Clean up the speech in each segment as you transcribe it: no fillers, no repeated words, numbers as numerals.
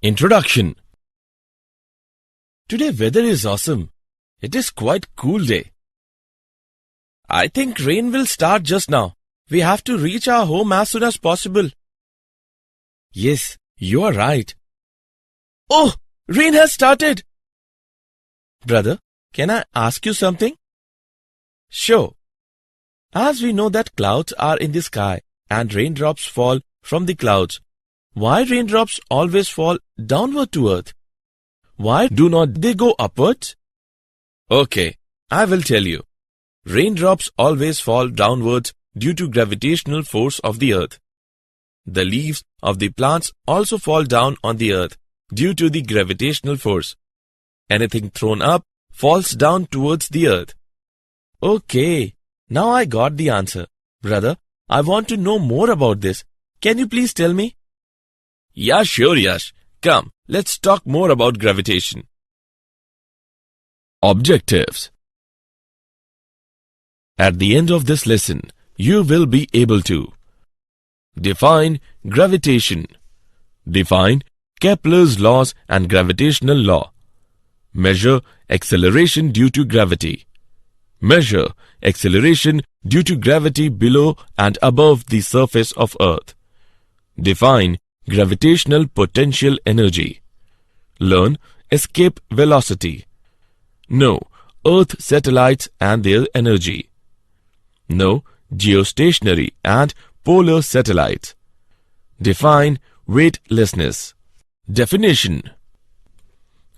Introduction. Today weather is awesome. It is quite cool day. I think rain will start just now. We have to reach our home as soon as possible. Yes, you are right. Oh, rain has started. Brother, can I ask you something? Sure. As we know that clouds are in the sky and raindrops fall from the clouds, why raindrops always fall downward to earth? Why do not they go upwards? Okay, I will tell you. Raindrops always fall downwards due to gravitational force of the earth. The leaves of the plants also fall down on the earth due to the gravitational force. Anything thrown up falls down towards the earth. Okay, now I got the answer. Brother, I want to know more about this. Can you please tell me? Yeah, sure, Yash. Come, let's talk more about gravitation. Objectives. At the end of this lesson, you will be able to define gravitation, define Kepler's laws and gravitational law, measure acceleration due to gravity, measure acceleration due to gravity below and above the surface of Earth, define gravitational potential energy, learn escape velocity, know Earth satellites and their energy, know geostationary and polar satellites, define weightlessness. Definition.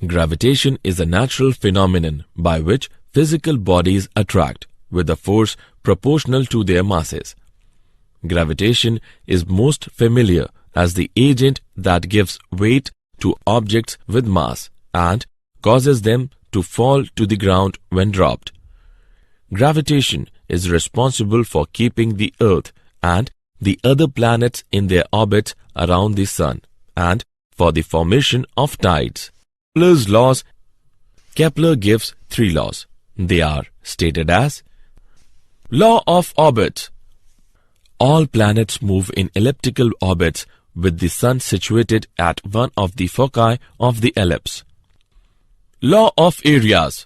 Gravitation is a natural phenomenon by which physical bodies attract with a force proportional to their masses. Gravitation is most familiar as the agent that gives weight to objects with mass and causes them to fall to the ground when dropped. Gravitation is responsible for keeping the Earth and the other planets in their orbits around the Sun and for the formation of tides. Kepler's laws. Kepler gives 3 laws. They are stated as: Law of orbit. All planets move in elliptical orbits with the Sun situated at one of the foci of the ellipse. Law of areas.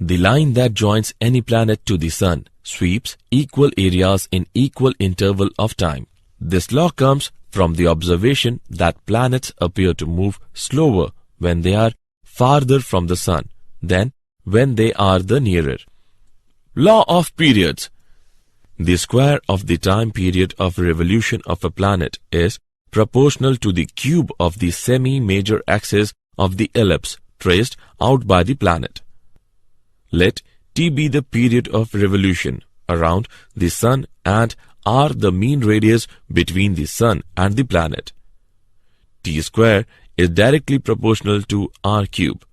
The line that joins any planet to the Sun sweeps equal areas in equal interval of time. This law comes from the observation that planets appear to move slower when they are farther from the Sun than when they are the nearer. Law of periods. The square of the time period of revolution of a planet is proportional to the cube of the semi-major axis of the ellipse traced out by the planet. Let T be the period of revolution around the Sun and R the mean radius between the Sun and the planet. T square is directly proportional to R cube.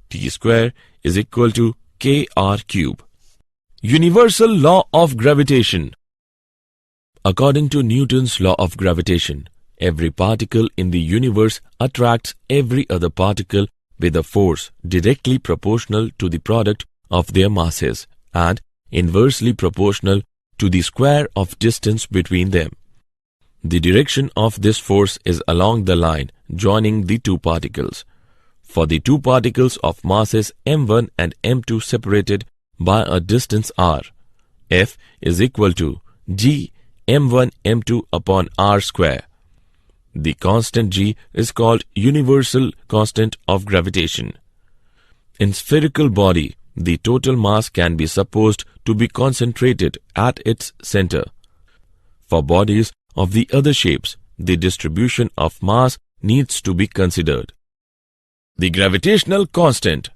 T square is equal to KR cube. Universal law of gravitation. According to Newton's law of gravitation, every particle in the universe attracts every other particle with a force directly proportional to the product of their masses and inversely proportional to the square of distance between them. The direction of this force is along the line joining the two particles. For the two particles of masses m1 and m2 separated by a distance r, F is equal to g m1 m2 upon r square. The constant g is called universal constant of gravitation. In spherical body, the total mass can be supposed to be concentrated at its center. For bodies of the other shapes, the distribution of mass needs to be considered. The gravitational constant.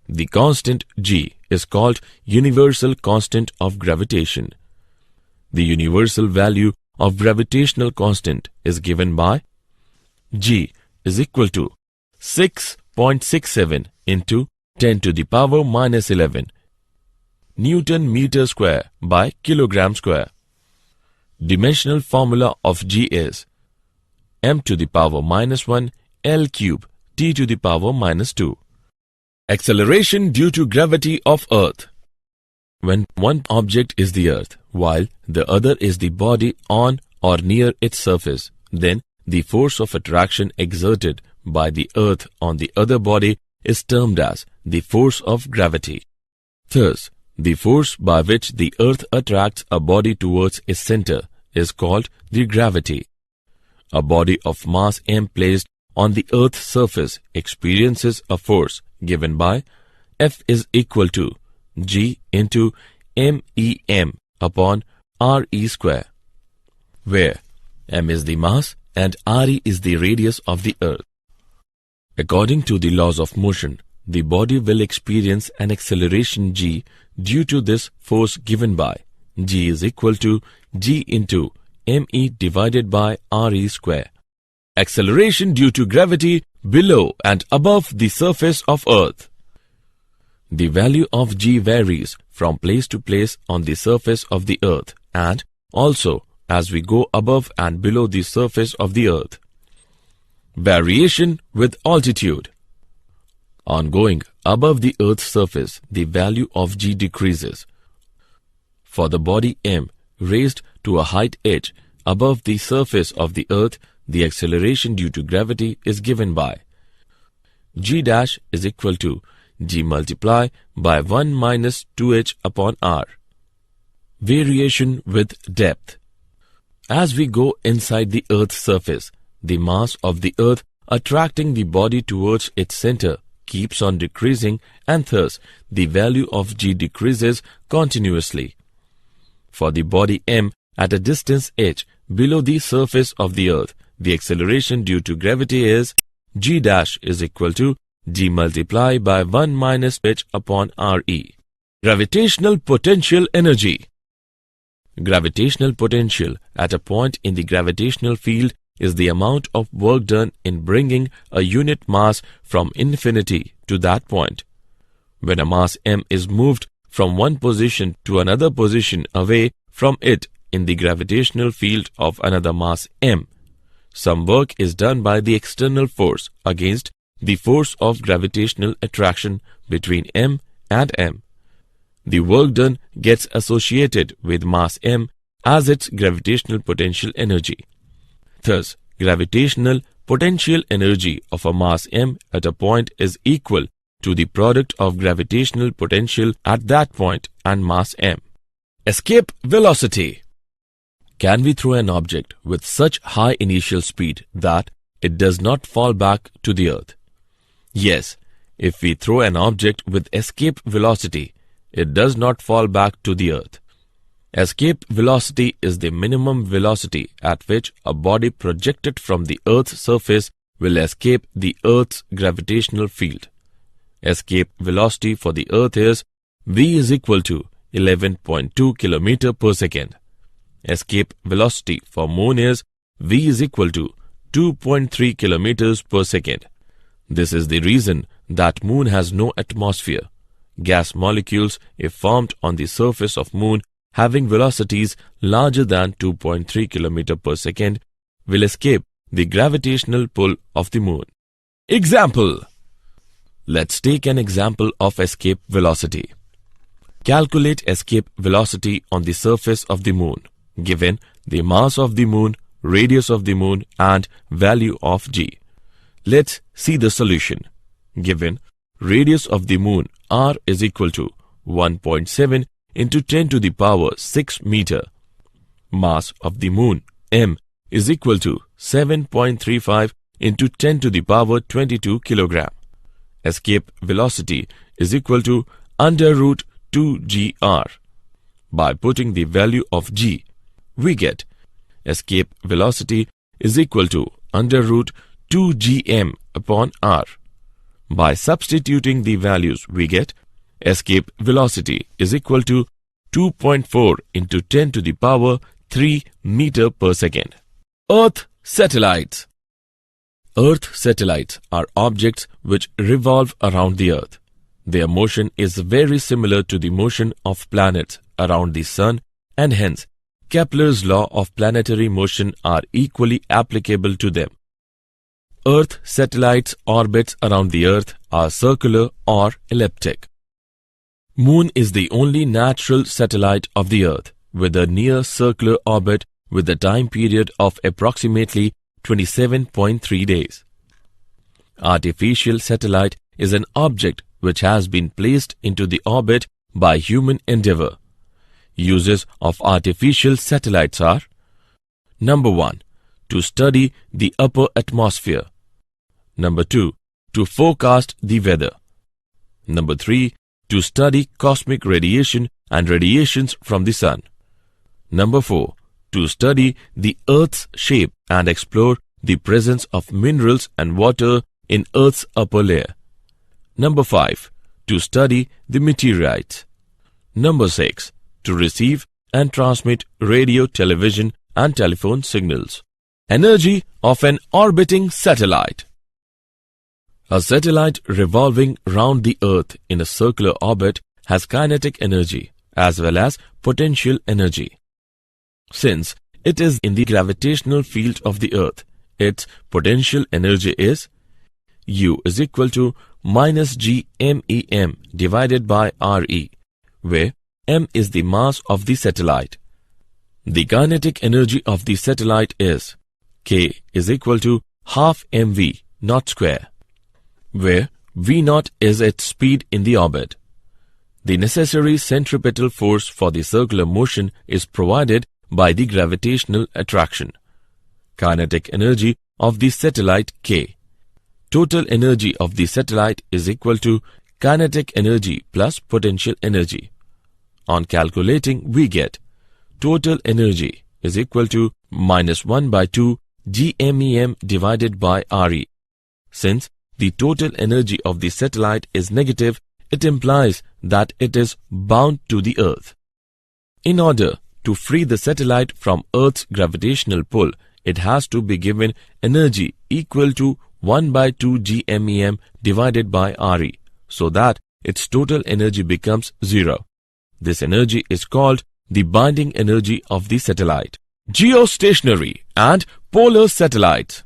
The constant g is called universal constant of gravitation. The universal value of gravitational constant is given by g is equal to 6.67 into 10 to the power minus 11 Newton meter square by kilogram square. Dimensional formula of g is m to the power minus 1 L cube t to the power minus 2. Acceleration due to gravity of Earth. When one object is the Earth, while the other is the body on or near its surface, then the force of attraction exerted by the earth on the other body is termed as the force of gravity. Thus, the force by which the earth attracts a body towards its center is called the gravity. A body of mass m placed on the earth's surface experiences a force given by F is equal to G into MEM upon RE square, where m is the mass and RE is the radius of the earth. According to the laws of motion, the body will experience an acceleration g due to this force given by g is equal to G into me divided by RE square. Acceleration due to gravity below and above the surface of earth. The value of g varies from place to place on the surface of the earth and also as we go above and below the surface of the earth. Variation with altitude. On going above the earth's surface, the value of g decreases. For the body m raised to a height h above the surface of the earth, the acceleration due to gravity is given by g dash is equal to g multiply by 1 minus 2h upon r. Variation with depth. As we go inside the earth's surface, the mass of the earth attracting the body towards its center keeps on decreasing and thus the value of g decreases continuously. For the body m at a distance h below the surface of the earth, the acceleration due to gravity is g dash is equal to g multiply by 1 minus h upon re. Gravitational potential energy. Gravitational potential at a point in the gravitational field is the amount of work done in bringing a unit mass from infinity to that point. When a mass m is moved from one position to another position away from it in the gravitational field of another mass m, some work is done by the external force against the force of gravitational attraction between m and m. The work done gets associated with mass m as its gravitational potential energy. Thus, gravitational potential energy of a mass m at a point is equal to the product of gravitational potential at that point and mass m. Escape velocity. Can we throw an object with such high initial speed that it does not fall back to the earth? Yes, if we throw an object with escape velocity, it does not fall back to the earth. Escape velocity is the minimum velocity at which a body projected from the earth's surface will escape the earth's gravitational field. Escape velocity for the earth is v is equal to 11.2 km per second. Escape velocity for moon is v is equal to 2.3 km per second. This is the reason that moon has no atmosphere. Gas molecules, if formed on the surface of moon having velocities larger than 2.3 km per second, will escape the gravitational pull of the moon. Example. Let's take an example of escape velocity. Calculate escape velocity on the surface of the moon, given the mass of the moon, radius of the moon, and value of g. Let's see the solution. Given radius of the moon r is equal to 1.7 into 10 to the power 6 meter. Mass of the moon m is equal to 7.35 into 10 to the power 22 kilogram. Escape velocity is equal to under root 2gr. By putting the value of g, we get escape velocity is equal to under root 2gm upon r. By substituting the values, we get escape velocity is equal to 2.4 into 10 to the power 3 meter per second. Earth satellites. Earth satellites are objects which revolve around the earth. Their motion is very similar to the motion of planets around the sun, and hence Kepler's law of planetary motion are equally applicable to them. Earth satellites' orbits around the earth are circular or elliptic. Moon is the only natural satellite of the earth with a near circular orbit with a time period of approximately 27.3 days. Artificial satellite is an object which has been placed into the orbit by human endeavor. Uses of artificial satellites are: Number 1. To study the upper atmosphere. Number 2. To forecast the weather. Number 3. To study cosmic radiation and radiations from the sun. Number 4. To study the Earth's shape and explore the presence of minerals and water in Earth's upper layer. Number 5. To study the meteorites. Number 6. To receive and transmit radio, television and telephone signals. Energy of an orbiting satellite. A satellite revolving round the Earth in a circular orbit has kinetic energy as well as potential energy. Since it is in the gravitational field of the Earth, its potential energy is U is equal to minus g_m_e_m divided by Re, where m is the mass of the satellite. The kinetic energy of the satellite is K is equal to half mv naught square, where v naught is its speed in the orbit. The necessary centripetal force for the circular motion is provided by the gravitational attraction. Kinetic energy of the satellite K. Total energy of the satellite is equal to kinetic energy plus potential energy. On calculating, we get total energy is equal to minus 1 by 2 g_m_e_m divided by Re. Since the total energy of the satellite is negative, it implies that it is bound to the Earth. In order to free the satellite from Earth's gravitational pull, it has to be given energy equal to 1 by 2 g_m_e_m divided by Re, so that its total energy becomes 0. This energy is called the binding energy of the satellite. Geostationary and polar satellites.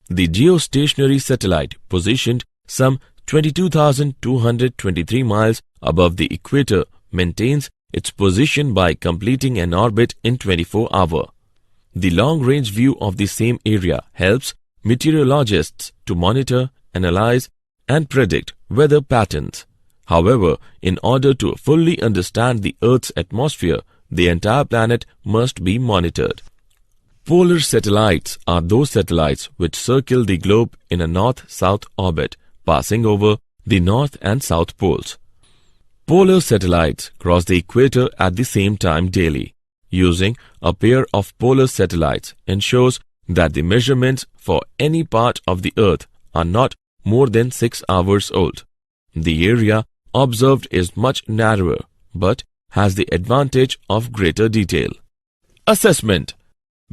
The geostationary satellite, positioned some 22,223 miles above the equator, maintains its position by completing an orbit in 24 hours. The long-range view of the same area helps meteorologists to monitor, analyze, and predict weather patterns. However, in order to fully understand the Earth's atmosphere, the entire planet must be monitored. Polar satellites are those satellites which circle the globe in a north-south orbit, passing over the north and south poles. Polar satellites cross the equator at the same time daily. Using a pair of polar satellites ensures that the measurements for any part of the Earth are not more than 6 hours old. The area observed is much narrower, but has the advantage of greater detail. Assessment.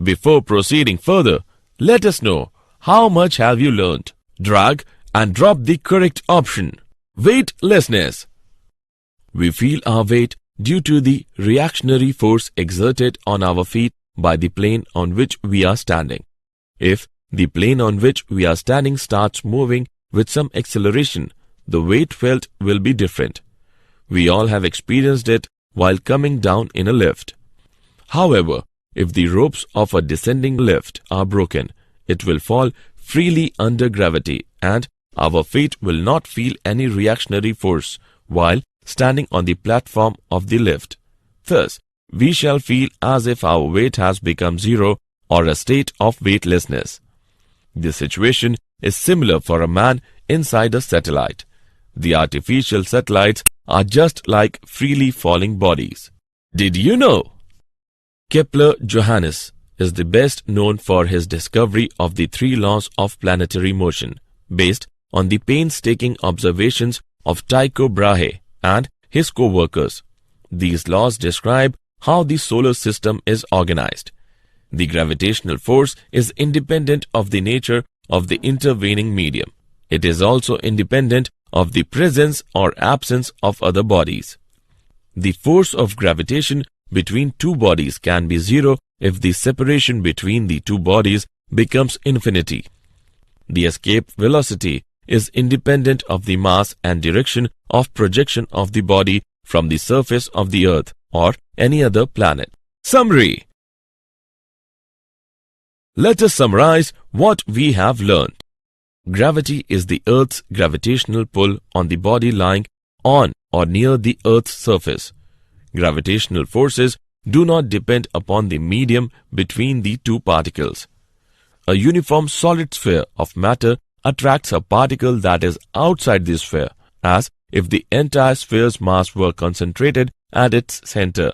Before proceeding further, let us know how much have you learnt. Drag and drop the correct option. Weightlessness. We feel our weight due to the reactionary force exerted on our feet by the plane on which we are standing. If the plane on which we are standing starts moving with some acceleration, the weight felt will be different. We all have experienced it while coming down in a lift. However, if the ropes of a descending lift are broken, it will fall freely under gravity and our feet will not feel any reactionary force while standing on the platform of the lift. Thus, we shall feel as if our weight has become zero or a state of weightlessness. This situation is similar for a man inside a satellite. The artificial satellites are just like freely falling bodies. Did you know? Kepler Johannes is the best known for his discovery of the 3 laws of planetary motion, based on the painstaking observations of Tycho Brahe and his co-workers. These laws describe how the solar system is organized. The gravitational force is independent of the nature of the intervening medium. It is also independent of the presence or absence of other bodies. The force of gravitation between two bodies can be zero if the separation between the two bodies becomes infinity. The escape velocity is independent of the mass and direction of projection of the body from the surface of the Earth or any other planet. Summary. Let us summarize what we have learned. Gravity is the Earth's gravitational pull on the body lying on or near the Earth's surface. Gravitational forces do not depend upon the medium between the two particles. A uniform solid sphere of matter attracts a particle that is outside the sphere, as if the entire sphere's mass were concentrated at its center.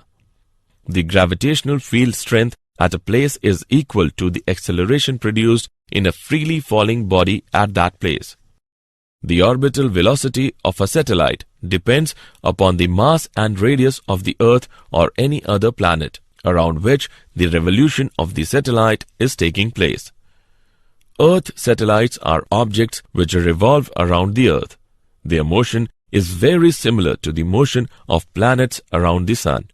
The gravitational field strength at a place is equal to the acceleration produced in a freely falling body at that place. The orbital velocity of a satellite depends upon the mass and radius of the Earth or any other planet around which the revolution of the satellite is taking place. Earth satellites are objects which revolve around the Earth. Their motion is very similar to the motion of planets around the Sun.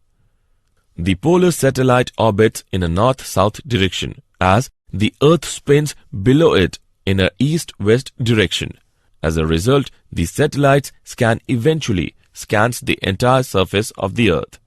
The polar satellite orbits in a north-south direction, as the Earth spins below it in a east-west direction. As a result, the satellite's scan eventually scans the entire surface of the Earth.